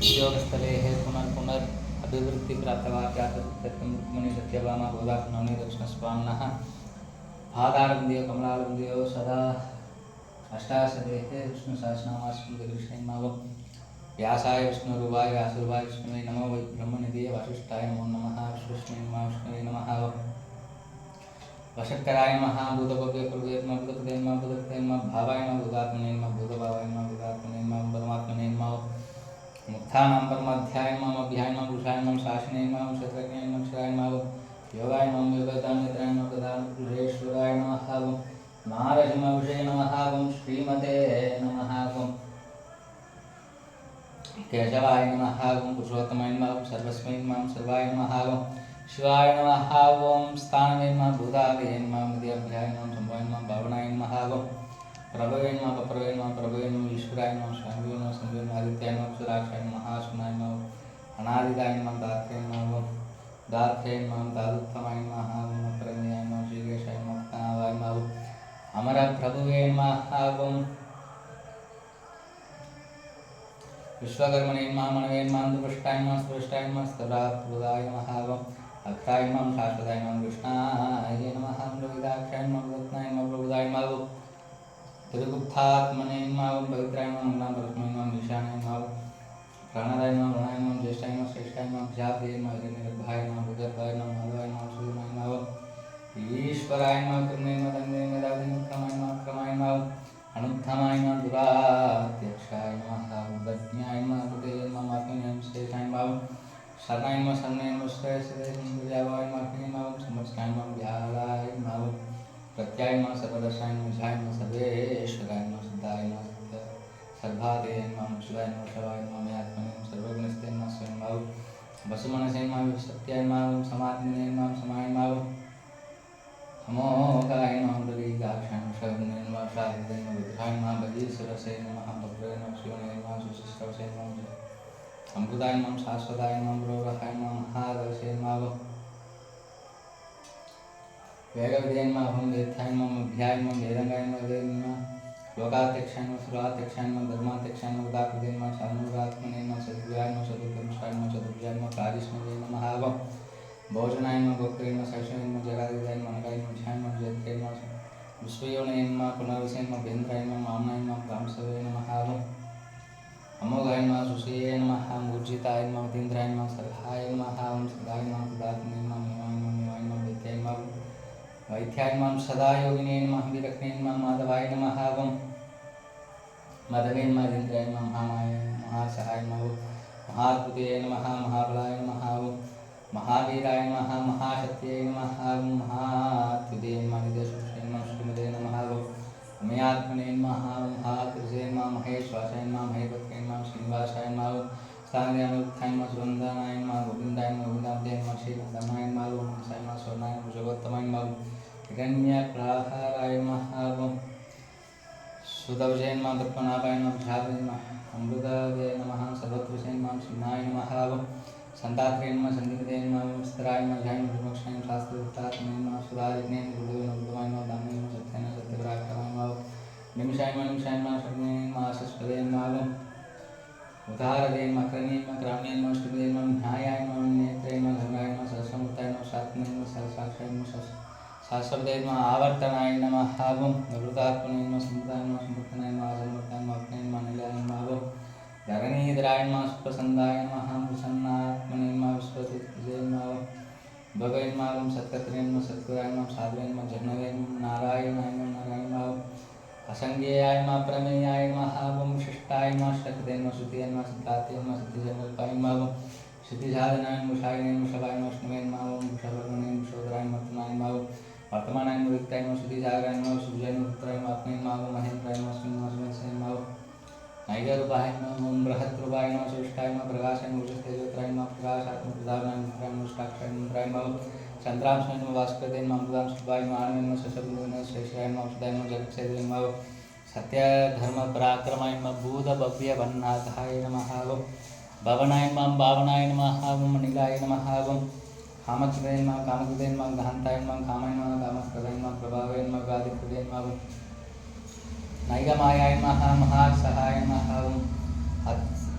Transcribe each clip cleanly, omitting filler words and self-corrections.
उद्योगस्थले पुनर्पुनरभिवृद्धिप्राप्तवाप्यातमुनि सत्यभामा गोदानवनीदक्षिणस्वामिनः पादारविन्दयो कमलारविन्दयो सदा अष्टादशदेः विष्णुसहस्रनामस्मृतिकृष्णैर्नमो व्यासाय विष्णुरूपाय व्यासरूपाय विष्णवे नमो वै ब्रह्मनिधये वसिष्ठाय नमो नमः विष्णवे नमः वषट्कराय नमः भूतभव्यपूर्वे नमः भूतपदे नमः भूतपदे नमः भावाय नमः भूतात्मने नमः भूतभावाय नमः भूतात्मने नमः परमात्मने नमः मुक्तानां परमाध्याय नमः अभ्याय नमः पुरुषाय नमः शासने नमः क्षत्रज्ञाय नमः क्षराय नमः योगाय नमः योगदानित्राय नमः प्रधानेश्वराय नमः नारसिंहविषये नमः श्रीमते नमः केशवाय नमः पुरुषोत्तमाय नमः सर्वस्मै नमः सर्वाय नमः शिवाय नमः स्थानवे नमः भूतावे नमः मध्याभ्याय नमः संभवाय नमः भावनाय नमः प्रभवे नमः पप्रवे नमः प्रभवे नमः ईश्वराय नमः शंभवे नमः शंभवे नमः आदित्याय नमः सुराक्षाय नमः महाशुनाय नमः अनादिताय नमः दात्रे नमः दादुत्तमाय नमः परमेयाय नमः श्रीकेशाय नमः भक्तनाभाय नमः अमर प्रभुवे नमः विश्वकर्मणे नमः मनवे नमः दुष्टाय नमः सुष्टाय नमः स्तरात्प्रदाय नमः अक्षाय नमः शाश्वताय नमः कृष्णाय नमः लोहिताक्षाय नमः रत्नाय नमः प्रभुदाय नमः त्रिगुप्तात्मने नमः पवित्राय नमः मंगलापरस्मै नमः ईशानाय नमः प्राणाय नमः वरुणाय नमः ज्येष्ठाय नमः श्रेष्ठाय नमः जाते नमः हिरण्यगर्भाय नमः भूगर्भाय नमः माधवाय नमः सूर्यनाय नमः ईश्वराय नमः कृष्णे नमः तन्मे नमः दादिनक्रमाय नमः क्रमाय नमः अनुत्तमाय नमः दुराध्यक्षाय नमः उदज्ञाय नमः कृते नमः मात्मने श्रेष्ठाय नमः शरणाय नमः शरणाय नमः श्रेष्ठाय नमः समर्चनाय नमः व्यालाय नमः प्रत्याय नमः सर्वदर्शाय नमः ध्याय नमः सर्वेश्वराय नमः सिद्धाय नमः सर्वादे नमः शिवाय नमः शिवाय नमः आत्मने सर्वगुणस्ते नमः स्वयं नमः वसुमनसे नमः सत्याय नमः समात्मने नमः समाय नमः अमोघाय नमः प्रदीगाक्षाय नमः शरणे नमः शारदे नमः रुद्राय नमः भजीसुरसे नमः भद्रे नमः शिवने नमः सुशिष्टवसे नमः अमृताय नमः शाश्वताय नमः प्रोरहाय नमः महादर्शे नमः वेगविदे नमः वेद्याय नमः अभ्याय नमः वेदंगाय नमः वेद नमः लोकाध्यक्षाय नमः सुराध्यक्षाय नमः धर्माध्यक्षाय नमः उदाकृते नमः शानुरात्मने नमः सद्गुहाय नमः चतुर्दशाय नमः चतुर्भुजाय नमः कारिष्णवे नमः भोजनाय नमः भोक्त्रे नमः सैषवे नमः जगादिदाय नमः अनगाय नमः ध्याय नमः जयत्रे नमः विश्वयोने नमः पुनर्वसे नमः भेन्द्राय नमः मामनाय नमः ब्राह्मसवे नमः अमोघाय नमः सुषये नमः मूर्जिताय नमः मतीन्द्राय नमः सर्गाय नमः सदाय नमः सदात्मने नमः मेवाय नमः मेवाय नमः वैद्याय नमः वैद्याय नमः सदा योगिने नमः विरक्ने नमः माधवाय नमः माधवे नमः इन्द्राय नमः महामाय महासहाय नमः महाद्भुते नमः महाबलाय नमः महावीराय नमः महाशक्त्यै नमः महात्युदे नमः निदेशुषे नमः श्रीमते नमः मयात्मने नमः महाकृषे नमः महेश्वासाय नमः महेपत्रे नमः श्रीनिवासाय नमः स्थानदेवनुत्थाय नमः सुवन्दानाय नमः गोविन्दाय नमः गोविन्दाब्दे नमः श्रीनन्दनाय नमः ओमसाय नमः स्वर्णाय नमः जगोत्तमाय नमः हिरण्यप्राहाराय नमः सुदवजे नमः तत्पनाभाय नमः विषादे नमः अमृताय नमः सर्वत्रसे नमः सिंहाय नमः संतात्रे नमः संदिग्धे नमः स्तराय नमः ध्याय नमः विमोक्षाय नमः शास्त्रदत्तात्मने नमः सुरादिग्ने गुरुदेव नमः नमः दाने नमः सत्याय नमः सत्यपराक्रमाय नमः निमिषाय नमः शक्ने नमः आशस्पदे नमः उदारदे नमः करणे नमः ग्राम्ये नमः श्रीमते नमः न्यायाय नमः नेत्रे नमः धर्माय नमः सहस्रमूर्ताय नमः शात्मने नमः सहस्राक्षाय नमः शास्त्रपदे नमः आवर्तनाय नमः नवृतात्मने नमः समुदाय नमः समर्थनाय नमः आसमूर्ताय नमः अपने नमः निलयाय नमः धरणीधराय नमः सुप्रसन्नाय नमः प्रसन्नात्मने नमः विश्वतुजे नमः भगवे नमः सत्कर्त्रे नमः सत्कुराय नमः साधवे नमः जह्नवे नमः नारायणाय नमः असंज्ञेयाय नमः प्रमेयाय नमः विशिष्टाय नमः शक्ते नमः श्रुतिये नमः सिद्धार्थे नमः सिद्धिजनल्पाय नमः सिद्धिसाधनाय नमः शायिने नमः शवाय नमः विष्णवे नमः विषवर्मणे नमः शोधराय नमः वर्तमानाय नमः विक्ताय नमः शुद्धिसागराय नमः सुजय नमः पुत्राय नमः अपने नमः महेन्द्राय नमः श्रीनिवासाय नमः नैगरूपाय नमः बृहद्रूपाय नमः सुष्टाय नमः प्रकाशाय नमः तेजोत्राय नमः प्रकाशात्मप्रदानाय नमः मुष्टाक्षाय नमः चंद्रांशाय नमः भास्करते नमः अमृतांश शुभाय नमः आनवे नमः शशब्दे नमः श्रेष्ठाय नमः सुधाय नमः जगत्सेवे नमः सत्य धर्म पराक्रमाय नमः भूत भव्य वन्नाथाय नमः भवनाय नमः भावनाय नमः मणिलाय नमः कामकृते नमः कामकृते नमः गहन्ताय नमः कामाय नमः कामप्रदाय नमः प्रभावे नमः गादिकृते नमः नैगमायाय नमः महासहाय नमः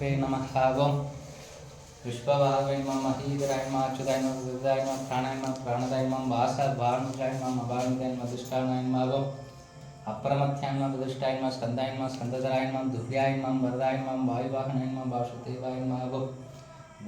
चक्रे नमः ओम विश्वभावे नमः महीधराय नमः अच्युताय नमः दुर्गाय नमः प्राणाय नमः प्राणदाय नमः वासभानुजाय नमः अभानुजाय नमः दुष्टाय नमः अप्रमथ्याय नमः दुष्टाय नमः स्कंदाय नमः स्कंदधराय नमः धुर्याय नमः वरदाय नमः वायुवाहनाय नमः वासुदेवाय नमः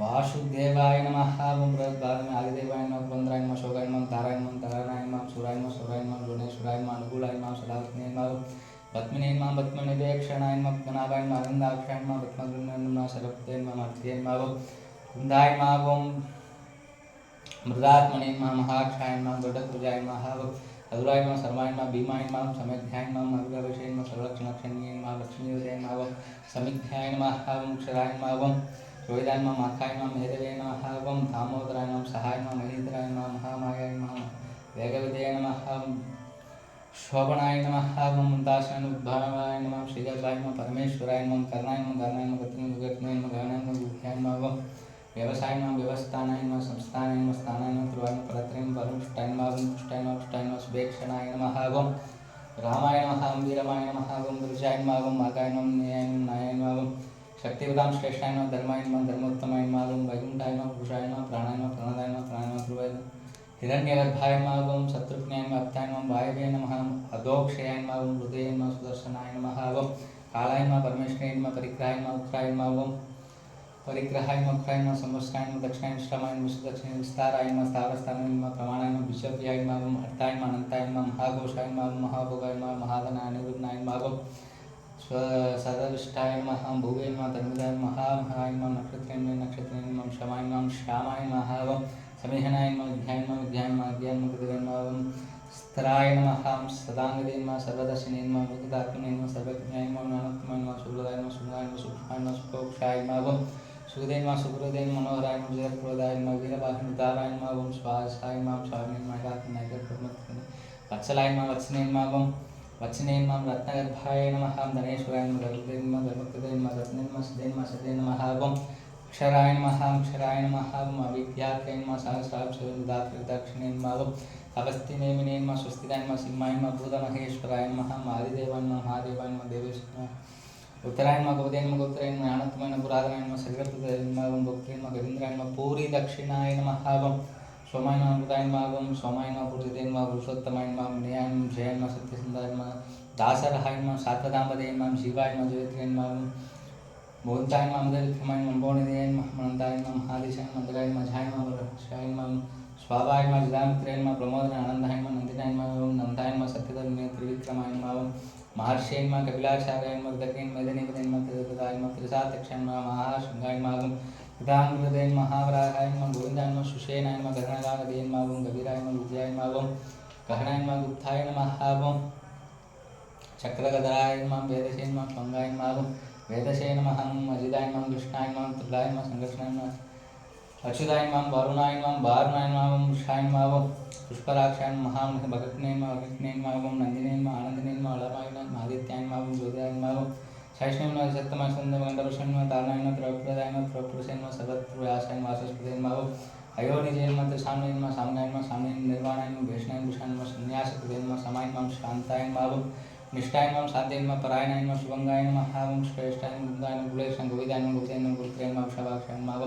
वासुदेवाय नमः बृहद्भारमे आदिदेवाय नमः पुरंदराय नमः शोकाय नमः ताराय नमः तारानाय नमः सूराय नमः सूराय नमः गुणेश्वराय नमः अनुकूलाय नमः सदात्मने नमः पद्मिने नमः पद्मनिवेक्षणाय नमः पद्मनाभाय नमः आनंदाक्षाय नमः पद्मगुणाय नमः सरस्वते नमः मातृये नमः कुंदाय नमः मृदात्मने नमः महाक्षाय नमः गरुडध्वजाय नमः अधुराय नमः सर्वाय नमः भीमाय नमः समेध्याय नमः अभिगवेशे नमः सर्वलक्षणक्षण्ये नमः लक्ष्मीवदे नमः समिध्याय नमः क्षराय नमः रोहिताय नमः माखाय नमः मेधवे नमः दामोदराय नमः सहाय नमः महीधराय नमः महामायाय नमः वेगविदे नमः शोभनाय नमः मुंताशाय नमः उद्भावाय नमः श्रीगर्भाय नमः परमेश्वराय नमः कर्णाय नमः गणाय नमः गतिर्गतनाय नमः गणाय नमः गुह्याय नमः व्यवसाय नमः व्यवस्थानाय नमः संस्थानाय नमः स्थानाय नमः त्रिवाय नमः परत्रे नमः परमपुष्टाय नमः पुष्टाय नमः पुष्टाय नमः शुभेक्षणाय नमः रामाय नमः वीरमाय नमः दुर्जाय नमः मार्गाय नमः न्यायाय नमः न्यायाय नमः शक्तिवतां श्रेष्ठाय नमः धर्माय नमः धर्मोत्तमाय नमः वैकुंठाय नमः पुरुषाय नमः प्राणाय नमः प्राणदाय नमः प्राणाय नमः ध्रुवाय हिरण्यगर्भाय नमः शत्रुघ्नाय नमः अप्ताय नमः वायवे नमः अदोक्षयाय नमः हृदये नमः सुदर्शनाय नमः कालाय नमः परमेश्वराय नमः परिग्रहाय नमः उत्तराय नमः परिग्रहाय नमः उत्तराय नमः संवत्सराय नमः दक्षिणाय श्रमाय नमः दक्षिणाय विस्ताराय नमः स्थावरस्थानाय नमः प्रमाणाय नमः विश्वप्रियाय नमः अर्थाय नमः अनंताय नमः महाघोषाय नमः महाभोगाय नमः महाधनाय निरुद्धाय नमः सदविष्टाय नमः भुवे नमः धर्मदाय नमः महाय नमः नक्षत्राय नमः क्षमाय नमः श्यामाय नमः समीहनाय नमः ध्याय नमः ध्याय नमः ज्ञान मुक्तिदाय नमः स्त्राय नमः सदांगदे नमः सर्वदर्शिने नमः मुक्तात्मने नमः सर्वज्ञाय नमः ज्ञानोत्तमाय नमः शुभदाय नमः शुभाय नमः सुखाय नमः सुखोक्षाय नमः सुखदे नमः सुखदे मनोहराय नमः जयप्रदाय नमः वीरवाहनदाराय नमः स्वाहाय नमः स्वामिने नमः आत्मनाय वत्सलाय नमः वत्सने नमः वचने नमः रत्नगर्भाय नमः धनेश्वराय नमः धर्मदे नमः धर्मकृते नमः रत्ने नमः सदे नमः सदे नमः अक्षराय नमः अविद्यात्रे नमः सहस्राक्षरदात्रिदक्षिणे नमः तपस्तिनेमिने नमः स्वस्तिदाय नमः सिंहाय नमः भूतमहेश्वराय नमः आदिदेवाय नमः महादेवाय नमः देवेश्वराय नमः उत्तराय नमः गोपदे नमः गोप्त्रे नमः ज्ञानोत्तमाय नमः पुरातनाय नमः सगर्भदे नमः गोप्त्रे नमः गवीन्द्राय नमः पूरी दक्षिणाय नमः सोमाय नमः अमृताय नमः सोमाय नमः पुरुषदे नमः पुरुषोत्तमाय नमः मुनियाय नमः जय नमः सत्यसंधाय नमः दासरहाय नमः सात्वदाम्बदे नमः शिवाय नमः जयत्रे नमः मोहनताय नमः मदविक्रमाय नमः बोनिदे नमः मनंताय नमः महादेशाय नमः मंदराय नमः झाय नमः वरशाय नमः स्वाभाय नमः जिदामित्रे नमः प्रमोदनाय आनंदाय नमः नंदिनाय नमः नंदाय नमः सत्यधर्मे त्रिविक्रमाय नमः महर्षि नमः कपिलाचार्याय नमः दक्षिण मेदिनीपदे नमः त्रिदताय नमः त्रिसात्यक्षाय नमः महाशृंगाय नमः प्रधानमृदे महावराहाय नमः गोविंदाय नमः सुषेणाय नमः गगनगानदे नमः गभीराय नमः विद्याय नमः गहनाय नमः गुप्ताय नमः चक्रगदाय नमः वेदसे नमः पंगाय नमः वेदसे नमः अजिदाय नमः कृष्णाय नमः त्रिलाय नमः संघर्षणाय नमः अच्युताय नमः वरुणाय नमः वारुणाय नमः वृषाय नमः पुष्पराक्षाय नमः भगत्ने नमः अग्निने नमः नंदिने नमः आनंदिने नमः अलमाय नमः आदित्याय नमः ज्योतिराय नमः शैष्णव नमः सत्यमय सुंदरमंडलभूषण नमः तारणाय नमः त्रिपुराय नमः त्रिपुरुषाय नमः सर्वत्रव्यासाय नमः वासस्पते नमः अयोनिजय नमः त्रिसाम्नाय नमः साम्नाय नमः साम्नाय निर्वाणाय नमः वैष्णवाय भूषाय नमः संन्यासकृते नमः समाय नमः शांताय नमः निष्ठाय नमः शांताय नमः परायणाय नमः शुभंगाय नमः श्रेष्ठाय नमः गुंगाय नमः गुलेशाय गोविदाय नमः गोविदाय नमः गुरुत्रे नमः विषावाक्षाय नमः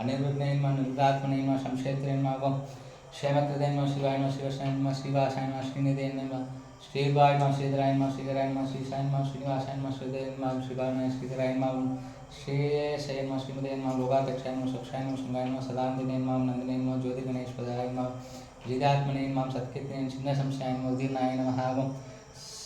अनिर्विघ्ने नमः निर्दात्मने नमः संक्षेत्रे नमः क्षेमकृते नमः शिवाय नमः शिवशाय नमः श्रीवासाय नमः श्रीनिधे नमः श्रीवाय नमः श्रीधराय नमः श्रीधराय नमः श्रीशाय नमः श्रीनिवासाय नमः श्रीधे नमः शिवाय नमः श्रीधराय नमः श्रीशय नमः श्रीमदे नमः लोकाध्यक्षाय नमः सुक्षाय नमः शृंगाय नमः सदानंदिने नमः नंदिने नमः ज्योतिगणेशपदाय नमः जिदात्मने नमः सत्कीर्तने छिन्नसंशयाय नमः उदीर्णाय नमः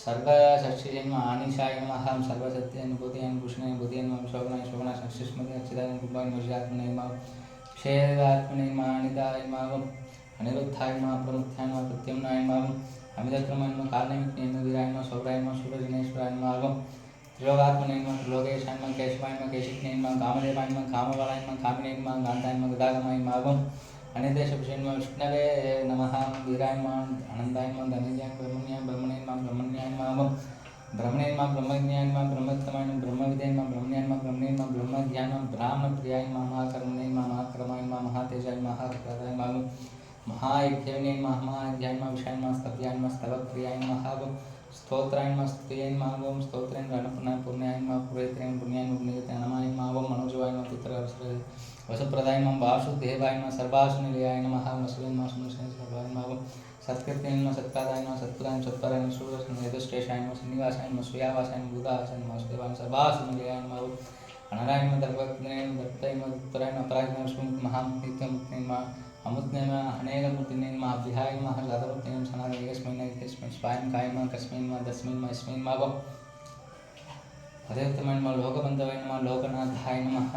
सर्वसक्षिजे नमः आनिशाय नमः सर्वसत्यानुभूतियाय भूषणाय बुद्धिये नमः शोभनाय शोभनाय संस्कृष्मते अच्युताय कुम्भाय नमः जिदात्मने नमः क्षेदात्मने नमः अनिताय नमः अनिरुद्धाय नमः प्रमुख्याय नमः प्रत्युम्नाय नमः अमितक्रमाय नमः कालनिमित्ते नमः वीराय नमः शौराय नमः सूर्यजिनेश्वराय नमः त्रिलोकात्मने नमः त्रिलोकेशाय नमः केशवाय नमः केशिक्ने नमः कामदेवाय नमः कामबलाय नमः कामिने नमः गान्धाय नमः गदागमाय नमः अनिर्देशविषये नमः विष्णवे नमः वीराय नमः आनन्दाय नमः धनंजयाय ब्रह्मण्याय ब्रह्मणे नमः ब्रह्मण्याय नमः ब्रह्मणे नमः ब्रह्मज्ञाय नमः ब्रह्मोत्तमाय नमः ब्रह्मविदे नमः ब्रह्मण्याय नमः ब्रह्मणे नमः ब्रह्मज्ञाय नमः ब्राह्मणप्रियाय नमः महाकरुणे नमः महाक्रमाय नमः महातेजाय नमः महाप्रदाय नमः महायज्ञविने नमः महायज्ञाय नमः विषयाय नमः स्तव्याय नमः स्तवप्रियाय नमः स्तोत्राय नमः स्तुत्याय नमः स्तोत्रेण रणपुण्याय पुण्याय नमः पुरेत्रेण पुण्याय नमः पुण्यते नमाय नमः मनोजवाय नमः पितृ वसुप्रदाय नमः वासुदेवाय नमः सर्वासुनिलयाय नमः वसुदेवाय नमः सर्वाय नमः सत्कृत्याय नमः सत्काराय नमः सत्पुराय सत्पराय नमः सूर्यश्रेष्ठाय नमः श्रीनिवासाय नमः सूर्यावासाय नमः बुधावासाय नमः वासुदेवाय सर्वासुनिलयाय नमः अनराय नमः दर्पत्रेय नमः दत्ताय नमः उत्तराय नमः पराय नमः श्रीमुख महामुक्तिमुक्ति नमः अमुत्ने नमः अनेकमूर्तिने नमः अभ्याय नमः जातमूर्तिने नमः सनातन एकस्मै एकस्मै स्वायं काय नमः कस्मै नमः तस्मै नमः अस्मै नमः हरेत्तमाय नमः लोकबन्धवाय नमः लोकनाथाय नमः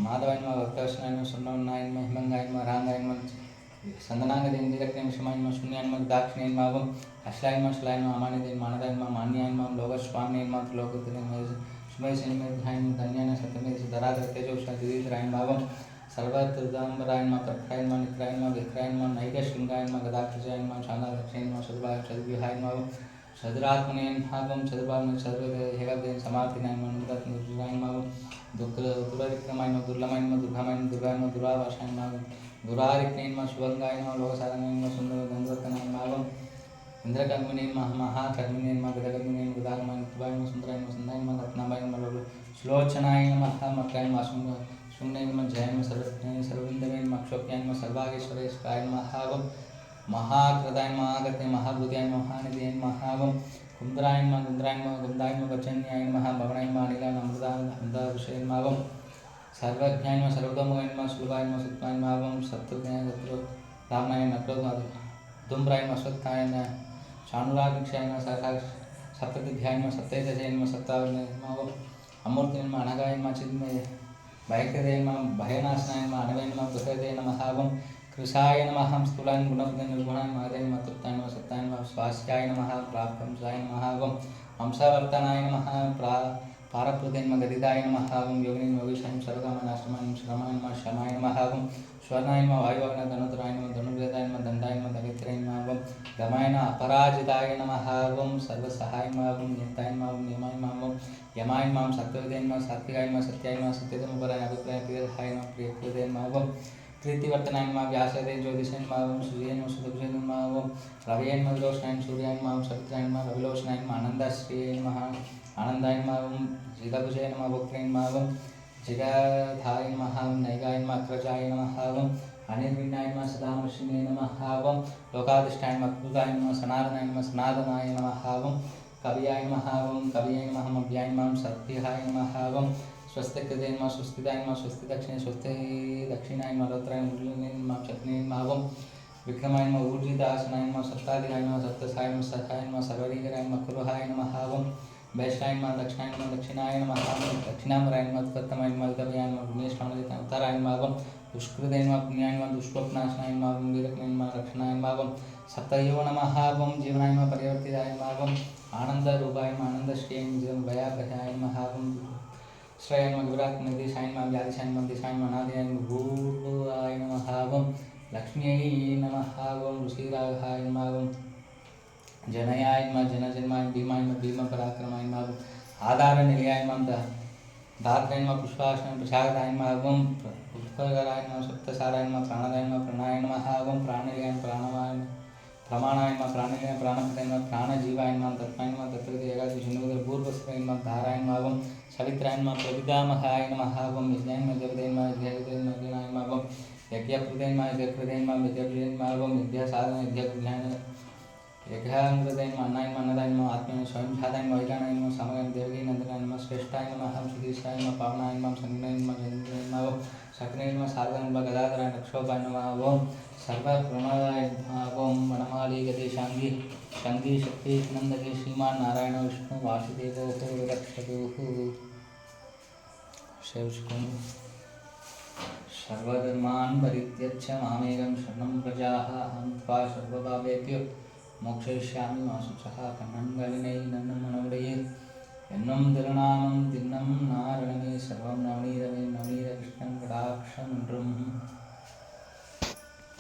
माधवाय नमः भक्तवशनाय नमः सुब्रह्मण्याय नमः हिमंगाय नमः रांगाय नमः संदनांगदेन्द्रक्ने नमः नमः शून्याय नमः दाक्षिणाय नमः अश्लाय नमः शलाय नमः अमानिदेय मानदाय नमः मान्याय नमः लोकस्वामिने नमः लोकोत्तरे नमः शुभय सिंहमेधाय नमः धन्याय सत्यमेध धराधर तेजोषादिराय नमः सर्वत्रदाम्बराय नमः प्रखाय नमः नित्राय नमः विक्राय नमः नैकशृंगाय नमः गदाक्षजाय नमः शांतादक्षाय नमः सद्भाय सद्विहाय नमः सदरात्मने नमः सद्भावने सद्वेदेहेगदेन समाप्तिनाय नमः मुक्ताय नमः दुर्विक्रमाय नमः दुर्लमाय नमः दुर्गामाय नमः दुर्गाय नमः दुरावासाय नमः दुरारिक्ने नमः शुभंगाय नमः लोकसारणाय नमः सुंदर गंधर्वनाय नमः इंद्रकर्मिणे नमः महाकर्मिणे नमः गदकर्मिणे नमः गदागमाय नमः सुंदराय नमः सुंदराय नमः रत्नाभाय नमः श्लोचनाय नमः मक्राय नमः शून्य नमः जय नमः सर्वविंदवे नमः क्षोभ्याय नमः सर्वागेश्वरेश्वराय नमः महाकृताय नमः आगत्य महाभूताय नमः महानिधये नमः कुंद्राय नमः गुंद्राय नमः गुंदाय नमः गजन्याय नमः भवनाय नमः अनिलाय नमः अमृताय नमः सर्वज्ञाय नमः सर्वतोमुखाय नमः सुलभाय नमः सुत्वाय नमः सत्तुज्ञाय रामनाय नमः धूम्राय नमः अश्वत्थाय नमः शानुराभिक्षाय नमः सप्ततिभ्याय नमः सप्तैदशाय नमः सप्तावनाय नमः अमूर्तिने नमः अनगाय नमः चिन्मये भयकरे नमः भयनाशनाय नमः अनवे नमः दुःखदे नमः कृशाय नमः स्थूलाय गुणपदे निर्गुणाय महादेय नमः तृप्ताय नमः सत्ताय नमः स्वास्याय नमः प्राप्तंसाय नमः वंशवर्तनाय नमः पारप्रुते नमः गदिताय नमः योगिने नमः विषाय सर्वकामनाशनाय श्रमाय नमः शमाय नमः स्वर्णाय नमः वायुवाहनाय धनुधराय नमः धनुर्वेदाय नमः दण्डाय नमः दवित्राय नमः गमाय नमः अपराजिताय नमः सर्वसहाय नमः नित्याय नमः नियमाय नमः यमाय नमः सत्यवदे नमः सात्विकाय नमः सत्याय नमः सत्यतमपराय अभिप्राय प्रियहाय नमः प्रियकृते नमः प्रीतिवर्तनाय नमः व्यासदे ज्योतिषाय नमः सूर्याय नमः सुदक्षाय नमः रवये नमः रोशनाय सूर्याय नमः सवित्राय नमः रविलोचनाय नमः आनन्दश्रिये नमः आनन्दाय नमः जिगभुजाय नमः भक्त्यै नमः जिगधाय नमः नैगाय नमः अग्रजाय नमः अनिर्विण्णाय नमः सदामर्शिने नमः लोकाधिष्ठाय नमः अद्भुताय नमः सनातनाय नमः कवियाय नमः कविये नमः अव्याय नमः सत्याय नमः स्वस्तिकृते नमः स्वस्तिदाय नमः स्वस्ति दक्षिणे स्वस्ति दक्षिणाय नमः रौद्राय नमः चक्ने नमः विक्रमाय नमः ऊर्जितासनाय नमः सप्ताधिकाय नमः सप्तसाय नमः सखाय नमः सर्वरीकराय नमः कुरुहाय नमः वैष्णाय नमः दक्षिणाय नमः दक्षिणामराय नमः उत्तमाय नमः विदभयाय नमः पुण्यश्रवणजिताय उत्तराय नमः दुष्कृते नमः पुण्याय नमः दुष्स्वप्नाशनाय नमः वीरक्ने नमः रक्षणाय नमः सप्तयो नमः जीवनाय नमः परिवर्तिताय नमः आनन्दरूपाय नमः आनन्दश्रियाय नमः भयाभयाय नमः श्रेय नमः विराट निदेशाय नमः व्याधिशाय नमः दिशाय नमः अनादियाय नमः भूर्भुवाय नमः लक्ष्म्यै नमः ऋषिराघाय नमः जनयाय नमः जनजन्माय भीमाय नमः भीमपराक्रमाय नमः आधारनिलयाय नमः धात्राय नमः पुष्पाशनाय प्रसादाय नमः उत्कराय नमः सप्तसाराय नमः प्राणदाय नमः प्रणाय नमः प्राणनिलयाय प्राणवाय प्रमाणाय नमः प्राणनिलयाय प्राणपदाय नमः प्राणजीवाय नमः तत्माय नमः तत्प्रति एकादशी पूर्वस्मै नमः धाराय नमः सवित्राय नमः प्रविदामहाय नमः यज्ञाय नमः जगदे नमः यज्ञाय नमः यज्ञकृते नमः यज्ञकृते नमः यज्ञप्रिये नमः यज्ञसाधन यज्ञज्ञान यज्ञांगृते नमः अन्नाय नमः अन्नदाय नमः आत्मने स्वयं झादाय नमः वैगानाय नमः समगाय देवकी नंदनाय नमः श्रेष्ठाय नमः सुधीशाय नमः पावनाय नमः संगनाय नमः जयंताय नमः शक्रे नमः सारदाय नमः गदाधराय रक्षोपाय नमः ओम सर्वप्रमादाय नमः ओम वनमाली गते शांगी शक्ति नंदके श्रीमान नारायण विष्णु वासुदेवो रक्षतु सर्वधर्मान् परित्यज्य मामेकं शरणं व्रजाः अहं त्वा सर्वपापेभ्यो मोक्षयिष्यामि मा शुचः कण्णङ्गलिनै नन्नमनोडये एन्नं तिरुनामं तिन्नं नारणमे सर्वं नवनीतमे नवनीतकृष्णं कटाक्षमण्डम्